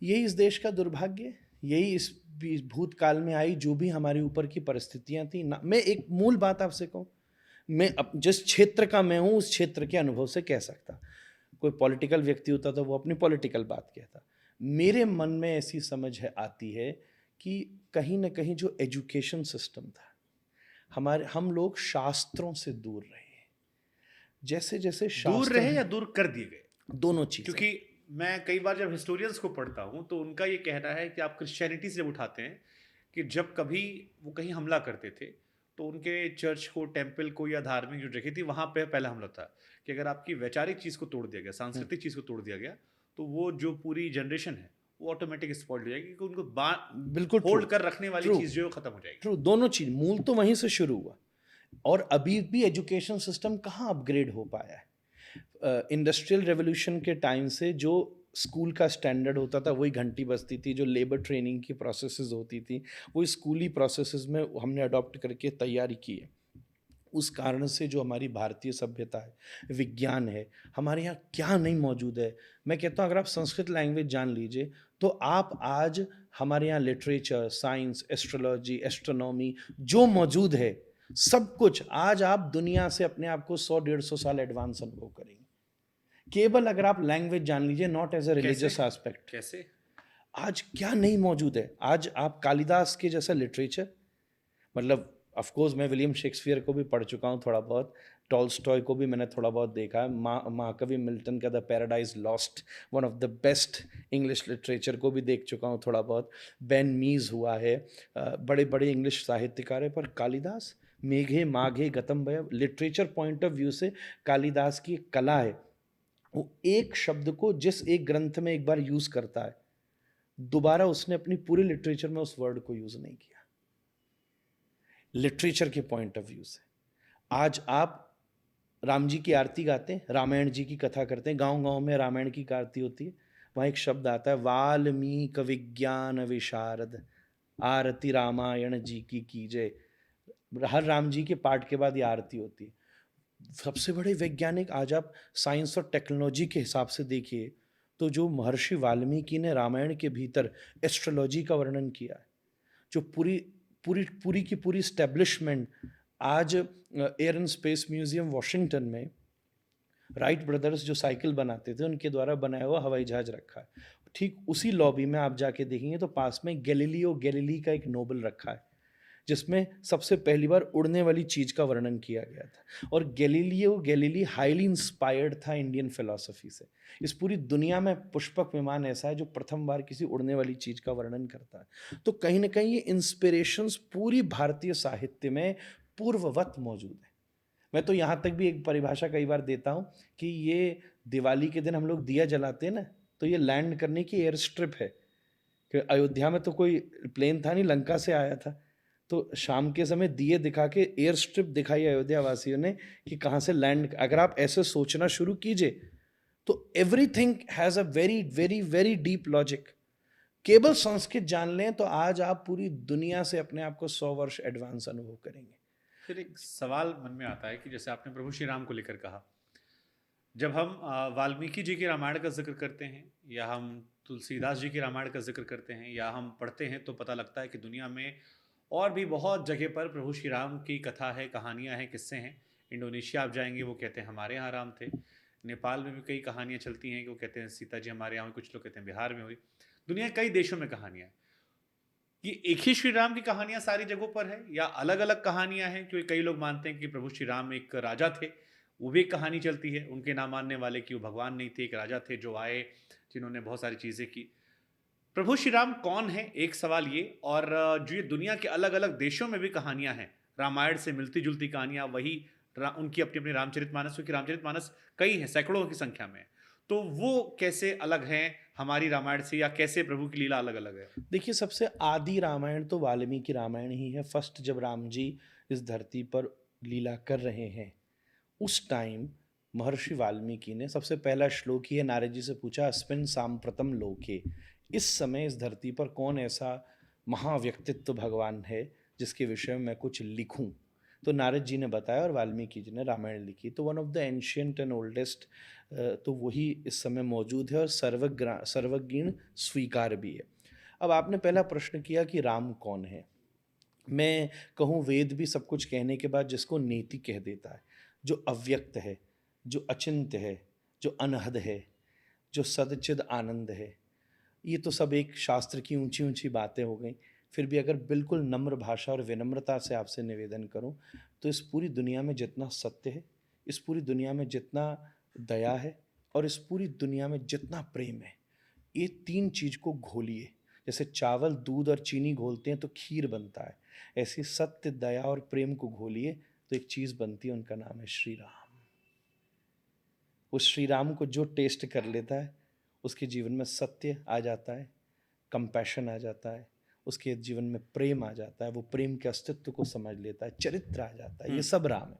यही इस देश का दुर्भाग्य, यही इस भूतकाल में आई जो भी हमारे ऊपर की परिस्थितियां थी ना। मैं एक मूल बात आपसे कहूं, मैं जिस क्षेत्र का मैं हूं उस क्षेत्र के अनुभव से कह सकता। कोई पॉलिटिकल व्यक्ति होता तो वो अपनी पॉलिटिकल बात कहता। मेरे मन में ऐसी समझ है आती है कि कहीं ना कहीं जो एजुकेशन सिस्टम था, हमारे हम लोग शास्त्रों से दूर रहे। जैसे जैसे दूर शास्त्र रहे या हैं, दूर कर दिए गए? दोनों चीजें। क्योंकि मैं कई बार जब हिस्टोरियंस को पढ़ता हूं तो उनका ये कहना है कि आप क्रिश्चियनिटी से जब उठाते हैं कि जब कभी वो कहीं हमला करते थे तो उनके चर्च को, टेम्पल को या धार्मिक जो जगह थी वहां पे पहला हमला था। कि अगर आपकी वैचारिक चीज को तोड़ दिया गया, हम्म, सांस्कृतिक चीज को तोड़ दिया गया, तो वो जो पूरी जनरेशन है वो ऑटोमेटिक स्पॉइल हो जाएगी, क्योंकि उनको बिल्कुल ट्रू। होल्ड कर रखने वाली ट्रू। चीज जो है वो खत्म हो जाएगी। ट्रू, दोनों चीज, मूल तो वहीं से शुरू हुआ। और अभी भी एजुकेशन सिस्टम कहाँ अपग्रेड हो पाया है। इंडस्ट्रियल रेवोल्यूशन के टाइम से जो स्कूल का स्टैंडर्ड होता था वही घंटी बजती थी, जो लेबर ट्रेनिंग की प्रोसेसेस होती थी वही स्कूली प्रोसेसेस में हमने अडॉप्ट करके तैयारी की है। उस कारण से जो हमारी भारतीय सभ्यता है, विज्ञान है, हमारे यहाँ क्या नहीं मौजूद है। मैं कहता हूँ अगर आप संस्कृत लैंग्वेज जान लीजिए तो आप आज हमारे यहाँ लिटरेचर, साइंस, एस्ट्रोलॉजी, एस्ट्रोनॉमी जो मौजूद है, सब कुछ आज आप दुनिया से अपने आप को 100-150 साल एडवांस अनुभव करेंगे। केवल अगर आप लैंग्वेज जान लीजिए, नॉट एज अ कैसे? Religious aspect. कैसे? आज क्या नहीं मौजूद है। आज आप कालिदास के जैसा लिटरेचर, मतलब ऑफ कोर्स मैं विलियम शेक्सपियर को भी पढ़ चुका हूँ थोड़ा बहुत, टॉल्स्टॉय को भी मैंने थोड़ा बहुत देखा है, महाकवि मिल्टन का the paradise lost, one of the best English literature को भी देख चुका हूँ थोड़ा बहुत। बेन मीज हुआ है, बड़े बड़े इंग्लिश साहित्यकार है, पर कालिदास, मेघे माघे गतम भय, लिटरेचर पॉइंट ऑफ व्यू से कालिदास की एक कला है। वो एक शब्द को जिस एक ग्रंथ में एक बार यूज करता है, दोबारा उसने अपनी पूरी लिटरेचर में उस वर्ड को यूज नहीं किया, लिटरेचर के पॉइंट ऑफ व्यू से। आज आप राम जी की आरती गाते हैं, रामायण जी की कथा करते हैं, गांव गांव में रामायण की आरती होती है, वहां एक शब्द आता है, वाल्मीकि विज्ञान विशारद आरती रामायण जी की कीजय। हर राम जी के पाठ के बाद ये आरती होती है। सबसे बड़े वैज्ञानिक, आज आप साइंस और टेक्नोलॉजी के हिसाब से देखिए तो जो महर्षि वाल्मीकि ने रामायण के भीतर एस्ट्रोलॉजी का वर्णन किया है, जो पूरी पूरी पूरी की पूरी स्टैब्लिशमेंट आज air and space museum Washington में राइट ब्रदर्स जो साइकिल बनाते थे उनके द्वारा बनाया हुआ हवाई जहाज रखा है। ठीक उसी लॉबी में आप जाके देखेंगे तो पास में गैलीलियो गैलीली का एक नोबल रखा है, जिसमें सबसे पहली बार उड़ने वाली चीज का वर्णन किया गया था। और गैलीलियो गैलीली हाईली इंस्पायर्ड था इंडियन फिलॉसफी से। इस पूरी दुनिया में पुष्पक विमान ऐसा है जो प्रथम बार किसी उड़ने वाली चीज का वर्णन करता है। तो कहीं ना कहीं ये इंस्पिरेशंस पूरी भारतीय साहित्य में पूर्ववत मौजूद है। मैं तो यहाँ तक भी एक परिभाषा कई बार देता हूँ कि ये दिवाली के दिन हम लोग दिया जलाते हैं ना, तो ये लैंड करने की एयर स्ट्रिप है। कि अयोध्या में तो कोई प्लेन था नहीं, लंका से आया था, तो शाम के समय दिए दिखा के एयर स्ट्रिप दिखाई अयोध्या वासियों ने कि कहाँ से लैंड। अगर आप ऐसे सोचना शुरू कीजिए तो everything has a very very very deep logic. केवल संस्कृत जान लें तो आज आप पूरी दुनिया से अपने आप को 100 वर्ष एडवांस अनुभव करेंगे। फिर एक सवाल मन में आता है कि जैसे आपने प्रभु श्री राम को लेकर कहा, जब हम वाल्मीकि जी के रामायण का जिक्र करते हैं या हम तुलसीदास जी के रामायण का जिक्र करते हैं या हम पढ़ते हैं, तो पता लगता है कि दुनिया में और भी बहुत जगह पर प्रभु श्री राम की कथा है, कहानियाँ हैं, किस्से हैं। इंडोनेशिया आप जाएंगे, वो कहते हैं हमारे यहाँ राम थे। नेपाल में भी कई कहानियाँ चलती हैं कि वो कहते हैं सीता जी हमारे यहाँ हुई, कुछ लोग कहते हैं बिहार में हुई। दुनिया के कई देशों में कहानियाँ हैं। ये एक ही श्री राम की कहानियां सारी जगहों पर है या अलग अलग कहानियां हैं? क्योंकि कई लोग मानते हैं कि प्रभु श्री राम एक राजा थे, वो भी एक कहानी चलती है उनके ना मानने वाले कि वो भगवान नहीं थे, एक राजा थे जो आए, जिन्होंने बहुत सारी चीज़ें की। प्रभु श्री राम कौन है, एक सवाल ये। और जो ये दुनिया के अलग अलग देशों में भी कहानियां हैं, रामायण से मिलती जुलती कहानियां, वही उनकी अपनी अपनी रामचरितमानस, क्योंकि रामचरितमानस कई हैं, सैकड़ों की संख्या में है। तो वो कैसे अलग हैं हमारी रामायण से, या कैसे प्रभु की लीला अलग अलग है? देखिए, सबसे आदि रामायण तो वाल्मीकि रामायण ही है। फर्स्ट जब राम जी इस धरती पर लीला कर रहे हैं उस टाइम महर्षि वाल्मीकि ने सबसे पहला श्लोक ही है, नारद जी से पूछा, अस्मिन् सांप्रतम लोके, इस समय इस धरती पर कौन ऐसा महाव्यक्तित्व भगवान है जिसके विषय में मैं कुछ लिखूं। तो नारद जी ने बताया और वाल्मीकि जी ने रामायण लिखी। तो one of the ancient and oldest, तो वही इस समय मौजूद है और सर्वज्ञ स्वीकार भी है। अब आपने पहला प्रश्न किया कि राम कौन है। मैं कहूँ वेद भी सब कुछ कहने के बाद जिसको नेति कह देता है, जो अव्यक्त है, जो अचिंत्य है, जो अनहद है, जो सदचिद आनंद है, ये तो सब एक शास्त्र की ऊंची ऊंची बातें हो गई। फिर भी अगर बिल्कुल नम्र भाषा और विनम्रता से आपसे निवेदन करूं, तो इस पूरी दुनिया में जितना सत्य है, इस पूरी दुनिया में जितना दया है और इस पूरी दुनिया में जितना प्रेम है, ये तीन चीज को घोलिए। जैसे चावल दूध और चीनी घोलते हैं तो खीर बनता है, ऐसे सत्य दया और प्रेम को घोलिए तो एक चीज बनती है, उनका नाम है श्री राम। उस श्री राम को जो टेस्ट कर लेता है, उसके जीवन में सत्य आ जाता है, कंपैशन आ जाता है, उसके जीवन में प्रेम आ जाता है, वो प्रेम के अस्तित्व को समझ लेता है, चरित्र आ जाता है, ये सब राम है।